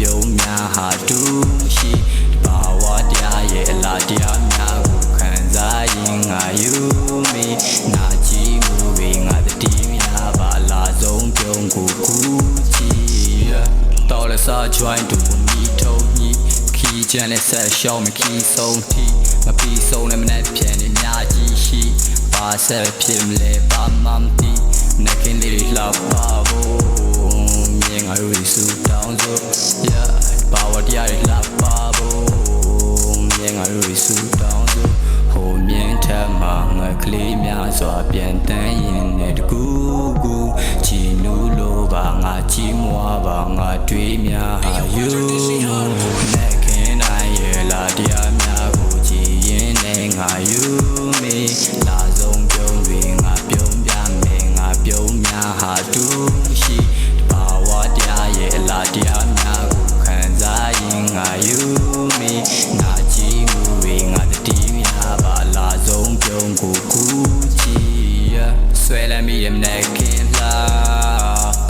ပြုံးများဟာတူရှိဘာဝတရားရဲ့အလားတရားများကိုခံစားရင်ငါယူမေနာကြည့်မှုတွေငါတတိများပါလာဆုံးပြုံးကိုကူကြည့်တော်လက်စား join တူညီထုံညီခီးချမ်းနဲ့ဆက်ရှောင်းမခီးဆုံးတီမပြီးဆုံးနဲ့မနဲ့ပြန်နေများကြီးရှိဘာဆက်ဖြစ်မလဲဘာမှမသိနေကင်းလေးလှပါဖို့မြင်ငါတို့စူတောင်းစို့ yeah ဘာဝတရားတွေလှပါဖို့မြင်ငါတို့စူတောင်းစို့ဟိုမြင်ထမှာငါကလေးများစွာပြန်တန်းရင်နဲ့တကူကူချီနူးလိုပါငါချီးမွားပါငါတွေးများဟာယူနေကင်းနိုင်ရဲ့လာတရားများကိုကြည်ရင်နဲ့ငါယူမေလာဆုံးပြုံးတွေငါပြုံးပြမယ်ငါပြုံးများဟာတူရှိဘာဝတရားရဲ့အလားတရားများကိုခံစားရင်ငါယူမေနာကြည့်မှုတွေငါတတိများပါလာဆုံးပြုံးကိုကူကြည့်ဆွဲလမ်းမိရဲ့နေကင်းလာ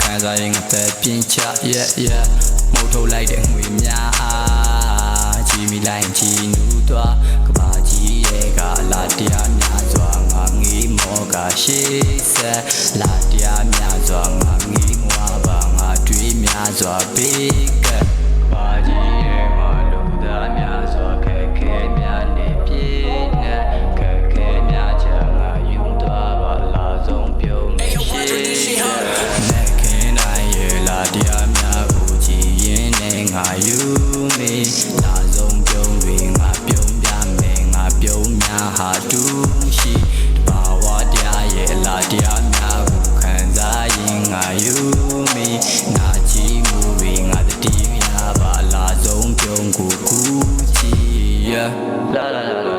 ခံစားရင်ငါသက်ပြင်းချ yeah မို့ထုတ်လိုက်တဲ့ငွေများကြည့်မိလိုက်ကြည့်နူးသွားကဘာကြီးရဲ့ကလာတရားများစွာငါငေးမောကရှေးဆက်လာတရားများစွာငါငေးငွားပါငါတွေးများစွာပေးကဘာကြီးရဲ့မှာလူသားများစွာခဲခဲများနေပြေနဲ့ခဲခဲများချငါယုံသွားပါလာဆုံးပြုံးနေရှေးနဲ့ခင်းနိုင်ရဲ့လာတရားများကိုကြည်ရင်နဲ့ငါယူမေလာဆုံးပြုံးတွေငါပြုံးပြမယ်ငါပြုံးများဟာတူရှိဘာဝတရားရဲ့အလားတရားများကိုခံစားရင်ငါယူမေနာကြည့်မှုတွေငါတတိများပါလာဆုံးပြုံးကိုကူကြည့် la la la